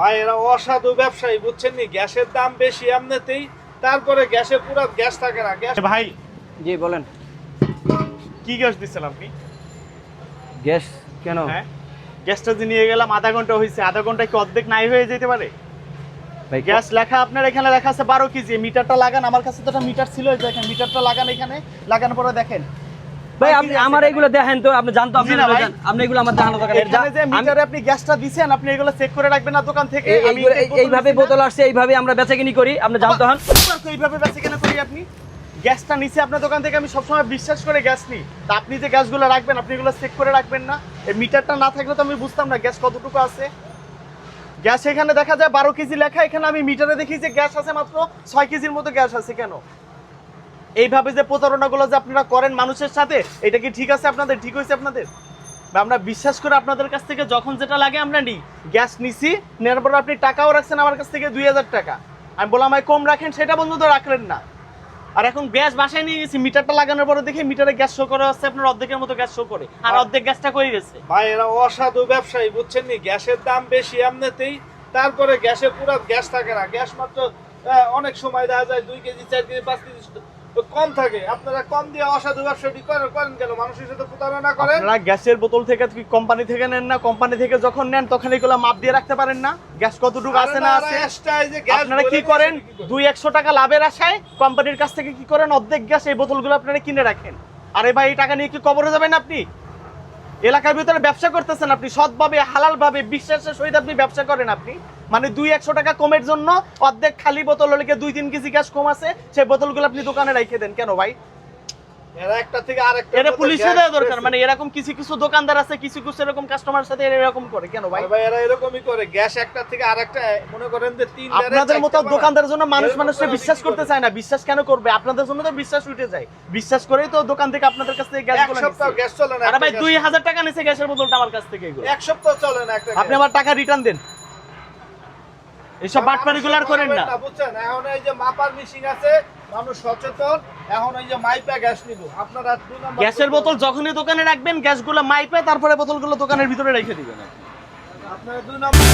ভাই এরা অসাধু ব্যবসায়ী, বুঝছেন নি? গ্যাসের দাম বেশি এমনিতেই, তারপরে গ্যাসে পুরো গ্যাস থাকে না। গ্যাস ভাই জি বলেন। কি গ্যাস দিচ্ছেন আপনি? গ্যাস কেন? হ্যাঁ, গ্যাসটা যে নিয়ে গেলাম আধা ঘন্টা হয়েছে, আধা ঘন্টা কি অর্ধেক নাই হয়ে যেতে পারে? ভাই গ্যাস লেখা আপনার এখানে লেখা আছে 12 কেজি। মিটারটা লাগান, আমার কাছে তো একটা মিটার ছিল, এই দেখেন মিটারটা লাগান, এখানে লাগানোর পরে দেখেন ভাই আপনি আমার এগুলো দেখেন তো, আপনি জানতো আপনি জি না ভাই। আপনি এগুলো আমার দেখানো দরকার নেই। এখানে যে মিটারে আপনি গ্যাসটা দিবেন, আপনি এগুলো চেক করে রাখবেন না দোকান থেকে। আমি এইভাবে বোতল আসছে, এইভাবে আমরা বেচাকিনি করি, আপনি জানতো হন। এইভাবে বেঁচে কেন করি আপনি? গ্যাসটা নিচে আপনার দোকান থেকে আমি সবসময় বিশ্বাস করে গ্যাস নিই। তা আপনি যে গ্যাসগুলো রাখবেন, আপনি এগুলো চেক করে রাখবেন না? এই মিটারটা না থাকলে তো আমি বুঝতাম না গ্যাস কতটুকু আছে। গ্যাস এখানে দেখা যায় 12 কেজি লেখা, এখানে আমি মিটারে দেখি যে গ্যাস আছে মাত্র 6 কেজির মতো গ্যাস আছে। কেন এইভাবে যে প্রতারণাগুলো যে আপনারা করেন মানুষের সাথে, এটা কি ঠিক আছে আপনাদের? ঠিক হয়েছে আপনাদের? বা আমরা বিশ্বাস করে আপনাদের কাছ থেকে যখন যেটা লাগে আমরা নিই। গ্যাস নিছি, নেওয়ার পর আপনি টাকাও রাখছেন আমার কাছ থেকে 2000 টাকা। আমি বললাম আমায় কম রাখেন, সেটা বন্ধু তো রাখলেন না। আর এখন গ্যাস বাসায় নিয়ে গেছি, মিটারটা লাগানোর পরে দেখি মিটারে গ্যাস শো করা হচ্ছে আপনার অর্ধেকের মতো গ্যাস শো করে, আর অর্ধেক গ্যাসটা কই গেছে। ভাই এরা অসাধু ব্যবসায়ী, বুঝছেন নি? গ্যাসের দাম বেশি এমনিতেই, তারপরে গ্যাসে পুরো গ্যাস থাকে না। গ্যাস মাত্র অনেক সময় দেখা যায় 2 কেজি 4 কেজি 5 কেজি কম থাকে। আপনারা কম দিয়ে অসাধু ব্যবসায়ী করেন কেন? মানুষের সাথে প্রতারণা করেন। আপনারা গ্যাসের বোতল থেকে কোম্পানি থেকে নেন না? কোম্পানি থেকে যখন নেন তখন এগুলো মাপ দিয়ে রাখতে পারেন না? গ্যাস কতটুকু আছে না আছে? আপনারা কি করেন? 200-100 টাকা লাভের আশায় কোম্পানির কাছ থেকে কি করেন, অর্ধেক গ্যাস এই বোতলগুলো আপনারা কিনে রাখেন। আরে ভাই, এই টাকা নিয়ে কি কবরে যাবেন আপনি? এলাকার ভিতরে ব্যবসা করতেছেন আপনি, সৎভাবে হালালভাবে বিশ্বাসের সহিত আপনি ব্যবসা করেন। আপনি মানে 200-100 টাকা কমের জন্য অর্ধেক খালি বোতল হলে 2-3 কেজি গ্যাস কম আছে, সেই বোতলগুলো আপনি দোকানে রেখে দেন কেন ভাই? এরা একটা থেকে আরেকটা এটা পুলিশে দেওয়া দরকার। মানে এরকম কিছু কিছু দোকানদার আছে, কিছু কিছু এরকম কাস্টমার সাথে এরকম করে কেন ভাই? ভাই এরা এরকমই করে। গ্যাস একটা থেকে আরেকটা, মনে করেন যে 3 আপনাদের মতো দোকানদারের জন্য মানুষকে বিশ্বাস করতে চায় না। বিশ্বাস কেন করবে? আপনাদের জন্য তো বিশ্বাস উঠে যায়। বিশ্বাস করেই তো দোকান থেকে আপনাদের কাছ থেকে গ্যাসগুলো এক সপ্তাহ নিচ্ছে। গ্যাস চলে না। আরে ভাই 2000 টাকা নিছে গ্যাসের বোতলটা আমার কাছ থেকে, এগুলো এক সপ্তাহ চলে না একটা। আপনি আমার টাকা রিটার্ন দেন। এইসব বাটপারিগুলো আর করেন না। বুঝছেন? এখন এই যে মাপার মেশিন আছে, মানুষ সচেতন, এখন এই যে মাইপা গ্যাস নিব। আপনারা 2 নাম্বার গ্যাসের বোতল যখনই দোকানে রাখবেন, গ্যাসগুলো মাইপে তারপরে বোতলগুলো দোকানের ভিতরে রেখে দিবেন। আপনারা 2 নাম্বার